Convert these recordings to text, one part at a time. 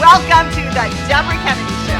Welcome to the Deborah Kennedy Show.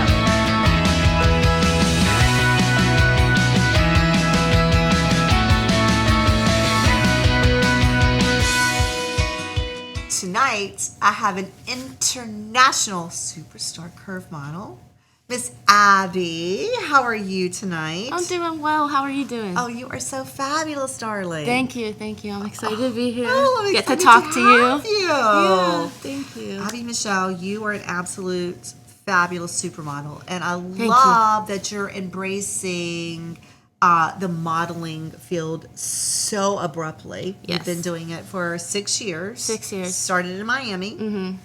Tonight, I have an international superstar curve model, Miss Abby. How are you tonight? I'm doing well. How are you doing? Oh, you are so fabulous, darling. Thank you. I'm excited to be here. I'm Get to excited talk to you. have you. Yeah, thank you. Abby Michelle, you are an absolute fabulous supermodel, and I love that you're embracing the modeling field so abruptly. Yes. You've been doing it for 6 years. 6 years. Started in Miami.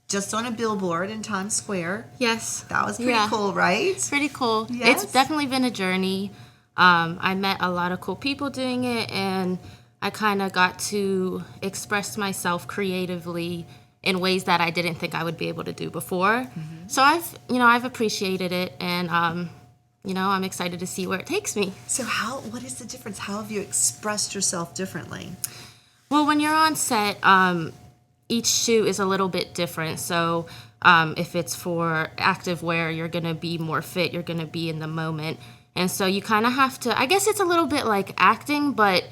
Just on a billboard in Times Square. Yes. That was pretty cool, right? Pretty cool. Yes. It's definitely been a journey. I met a lot of cool people doing it, and I kind of got to express myself creatively in ways that I didn't think I would be able to do before. So I've appreciated it, and I'm excited to see where it takes me. So what is the difference? How have you expressed yourself differently? Well, when you're on set, each shoot is a little bit different. So if it's for active wear, you're going to be more fit, you're going to be in the moment. And so you kind of have to, I guess it's a little bit like acting, but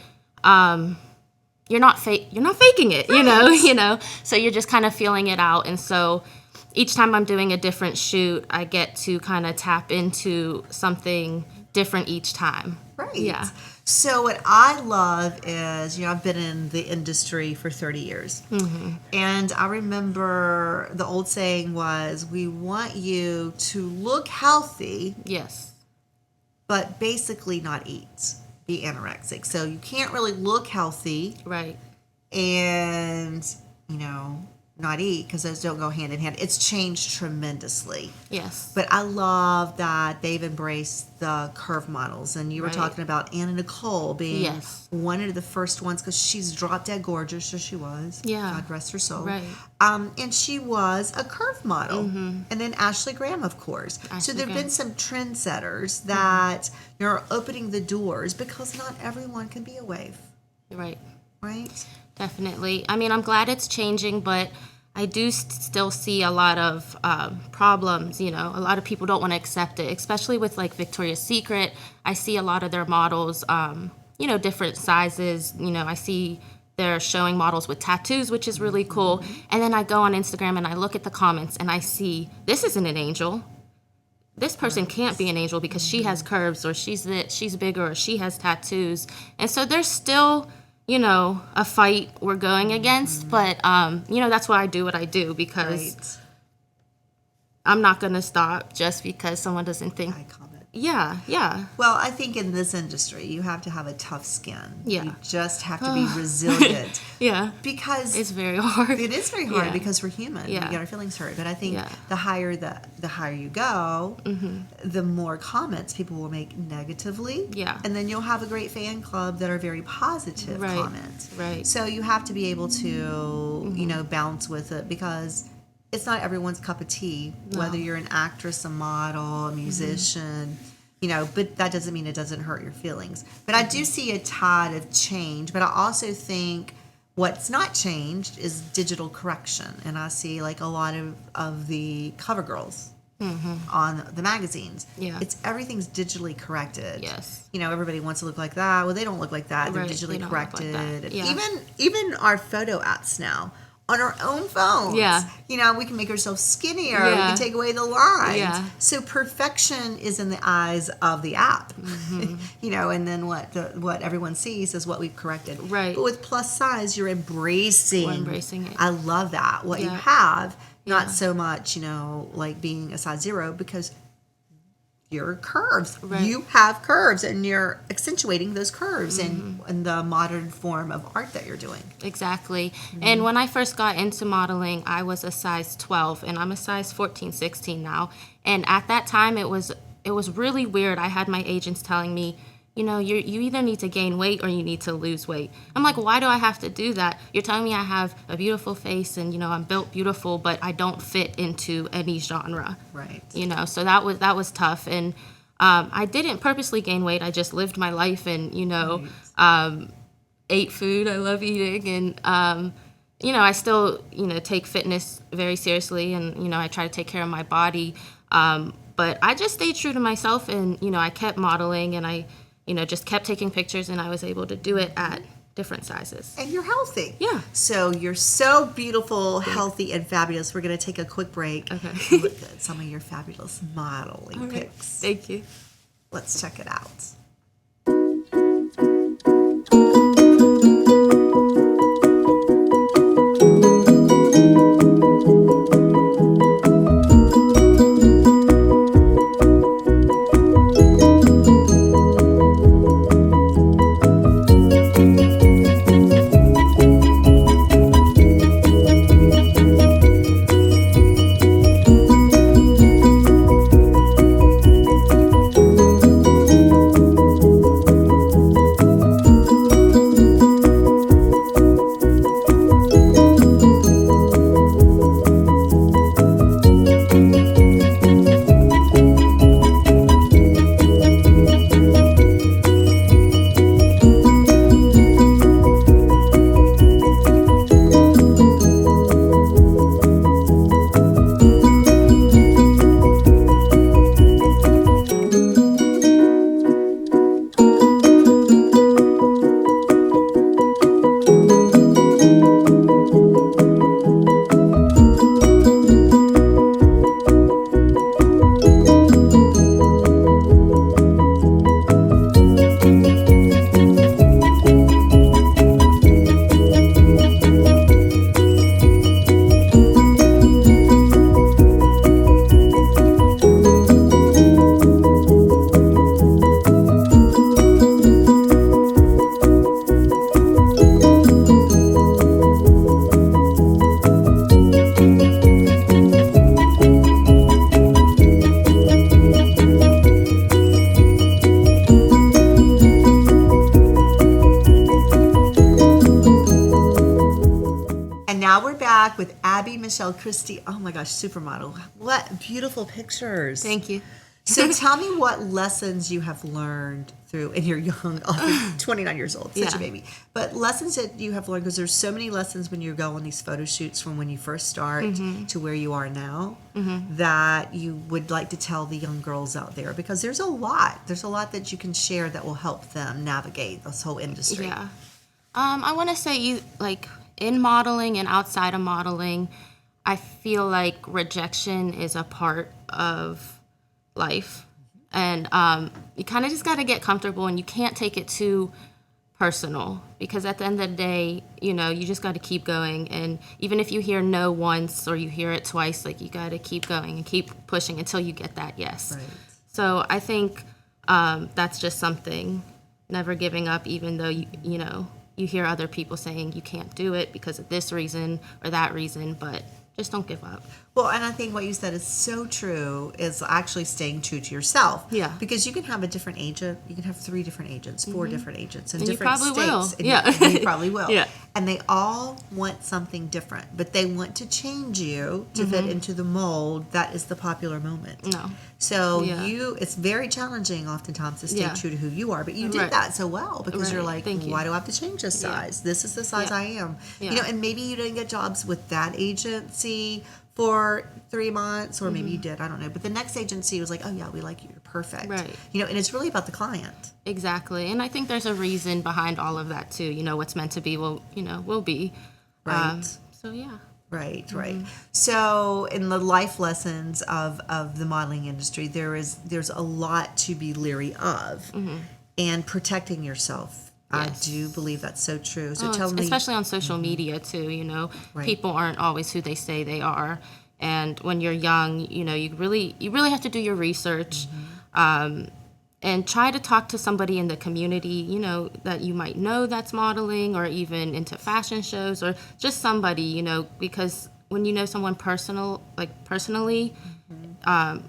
you're not faking it, you know. So you're just kind of feeling it out. And so each time I'm doing a different shoot, I get to kind of tap into something different each time. Right. Yeah. So what I love is, I've been in the industry for 30 years. And I remember the old saying was, we want you to look healthy. Yes. But basically not eat, be anorexic. So you can't really look healthy. Right. And, not eat, because those don't go hand in hand. It's changed tremendously. Yes. But I love that they've embraced the curve models. And you were Right. talking about Anna Nicole being Yes. one of the first ones, because she's drop dead gorgeous, so she was. Yeah. God rest her soul. Right. And she was a curve model. And then Ashley Graham, of course. So Ashley there have Graham. been some trendsetters that are opening the doors, because not everyone can be a wave. Right. Right? Definitely. I mean, I'm glad it's changing, but I do still see a lot of problems. A lot of people don't want to accept it, especially with like Victoria's Secret. I see a lot of their models, different sizes. I see they're showing models with tattoos, which is really cool. And then I go on Instagram and I look at the comments and I see, this isn't an angel. This person can't be an angel because she has curves, or she's bigger, or she has tattoos. And so there's still a fight we're going against, but, that's why I do what I do, because Right. I'm not going to stop just because someone doesn't think. I comment. Yeah. Well, I think in this industry, you have to have a tough skin. Yeah. You just have to be resilient. Yeah. Because It's very hard. it is very hard, Yeah. because we're human. Yeah. We get our feelings hurt. But I think Yeah. the higher you go, the more comments people will make negatively. Yeah. And then you'll have a great fan club that are very positive Right. comments. Right. So you have to be able to, balance with it, because it's not everyone's cup of tea, whether you're an actress, a model, a musician, but that doesn't mean it doesn't hurt your feelings. But I do see a tide of change, but I also think what's not changed is digital correction. And I see like a lot of the cover girls on the magazines. Yeah. Everything's digitally corrected. Yes. Everybody wants to look like that. Well, they don't look like that. They're Right, digitally they don't look like corrected. that. And Yeah. even our photo apps now, on our own phones. Yeah. We can make ourselves skinnier. We Yeah. can take away the lines. Yeah. So perfection is in the eyes of the app. And then what everyone sees is what we've corrected. Right. But with plus size, you're embracing. We're embracing it. I love that. What you Yeah. have, not Yeah. so much, like being a size 0, because your curves. Right. You have curves, and you're accentuating those curves in the modern form of art that you're doing. Exactly. And when I first got into modeling, I was a size 12, and I'm a size 14, 16 now. And at that time, it was really weird. I had my agents telling me, you either need to gain weight or you need to lose weight. I'm like, why do I have to do that? You're telling me I have a beautiful face and, I'm built beautiful, but I don't fit into any genre. Right. So that was tough. And I didn't purposely gain weight. I just lived my life and, ate food. I love eating. And, I still, take fitness very seriously. And, I try to take care of my body. But I just stayed true to myself and, I kept modeling and I, just kept taking pictures, and I was able to do it at different sizes. And you're healthy. Yeah. So you're so beautiful, healthy, and fabulous. We're going to take a quick break. Okay. And look at some of your fabulous modeling pics. Thank you. Let's check it out. With Michelle Christy. Oh my gosh, supermodel. What beautiful pictures. Thank you. So tell me what lessons you have learned through, and you're young, 29 years old, such a baby. But lessons that you have learned, because there's so many lessons when you go on these photo shoots from when you first start to where you are now, that you would like to tell the young girls out there, because there's a lot that you can share that will help them navigate this whole industry. Yeah. I want to say, in modeling and outside of modeling, I feel like rejection is a part of life. And you kind of just got to get comfortable, and you can't take it too personal, because at the end of the day, you just got to keep going. And even if you hear no once or you hear it twice, you got to keep going and keep pushing until you get that yes. Right. So I think that's just something, never giving up, even though, you hear other people saying you can't do it because of this reason or that reason, but just don't give up. Well, and I think what you said is so true, is actually staying true to yourself. Yeah. Because you can have a different agent. You can have 3 different agents, 4 different agents in And you different probably states. will. And Yeah. you probably will. Yeah. And they all want something different, but they want to change you to fit into the mold that is the popular moment. No. So it's very challenging oftentimes to stay true to who you are, but you did that so well, because you're like, Thank you. why do I have to change this size? This is the size I am. Yeah. And maybe you didn't get jobs with that agency for 3 months, or maybe you did, I don't know. But the next agency was like, oh yeah, we like you, you're perfect. Right. And it's really about the client. Exactly. And I think there's a reason behind all of that too. What's meant to be will be. Right. So yeah. Right. So in the life lessons of the modeling industry, there's a lot to be leery of, and protecting yourself. Yes. I do believe that's so true. So tell me, especially on social media too, Right. people aren't always who they say they are. And when you're young, you really have to do your research. And try to talk to somebody in the community, you know, that you might know that's modeling or even into fashion shows, or just somebody, you know, because when you know someone personally,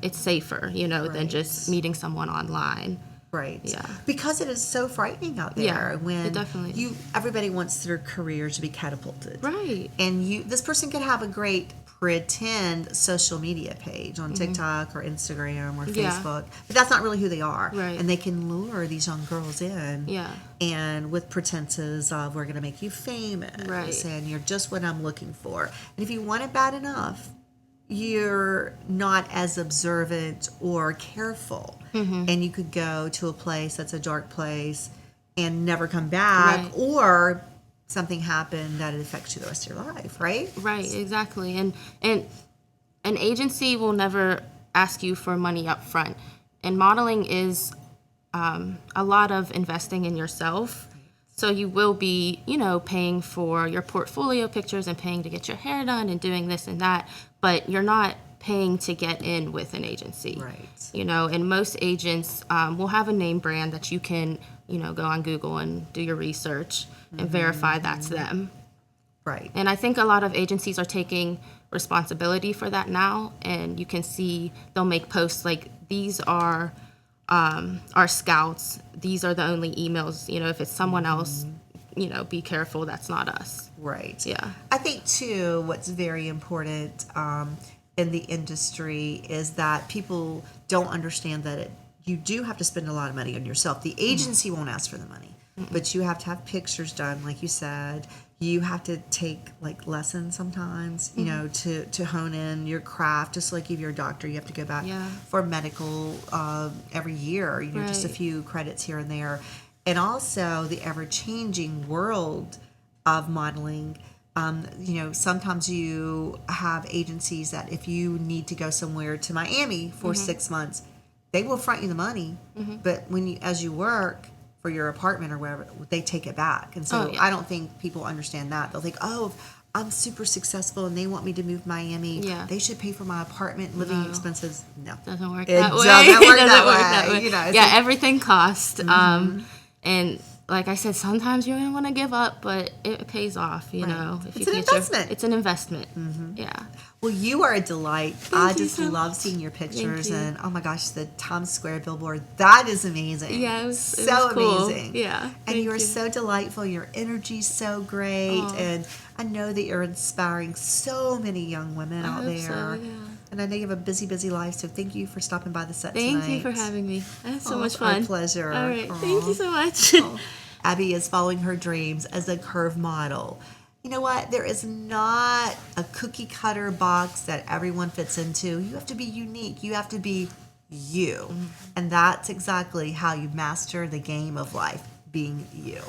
it's safer, you know, than Right. just meeting someone online. Right. Yeah. Because it is so frightening out there Yeah, when it definitely is. everybody wants their career to be catapulted. Right. And this person could have a great pretend social media page on TikTok or Instagram or Mm-hmm. Yeah. Facebook, but that's not really who they are. Right. And they can lure these young girls in. Yeah. And with pretenses of, we're going to make you famous. Right. And you're just what I'm looking for. And if you want it bad enough, you're not as observant or careful. And you could go to a place that's a dark place and never come back, Right. or something happened that it affects you the rest of your life, right? Right, exactly. And an agency will never ask you for money up front. And modeling is a lot of investing in yourself. So you will be, you know, paying for your portfolio pictures and paying to get your hair done and doing this and that, but you're not paying to get in with an agency. Right. You know, and most agents will have a name brand that you can, you know, go on Google and do your research and verify that's them. Right. And I think a lot of agencies are taking responsibility for that now, and you can see they'll make posts like, these are our scouts, these are the only emails, you know, if it's someone else, you know, be careful, that's not us. Right. Yeah. I think, too, what's very important in the industry is that people don't understand that you do have to spend a lot of money on yourself. The agency won't ask for the money, but you have to have pictures done, like you said. You have to take like lessons sometimes, you know, to hone in your craft. Just like if you're a doctor, you have to go back Yeah. for medical every year, you know, just a Right. few credits here and there. And also the ever-changing world of modeling. You know, sometimes you have agencies that if you need to go somewhere to Miami for 6 months, they will front you the money, but as you work for your apartment or wherever, they take it back. And so Oh, yeah. I don't think people understand that. They'll think, oh, I'm super successful and they want me to move to Miami. Yeah. They should pay for my apartment, living No. expenses. No. Doesn't work It that way. doesn't work It that way. You know, it's yeah, like- everything costs. And like I said, sometimes you're gonna want to give up, but it pays off. You Right. know, if It's you an get investment. it's an investment. Yeah. Well, you are a delight. I you just so love much. seeing your pictures, you. and oh my gosh, the Times Square billboard, that is amazing. Yeah, it was so cool. amazing. Yeah, And thank you are you. so delightful. Your energy's so great, Aw. and I know that you're inspiring so many young women out hope there. so, yeah. And I know you have a busy, busy life, so thank you for stopping by the set Thank tonight. you for having me. I had so Oh, much our fun. pleasure. All right. Aw. Thank you so much. Abby is following her dreams as a curve model. You know what? There is not a cookie cutter box that everyone fits into. You have to be unique. You have to be you. And that's exactly how you master the game of life, being you.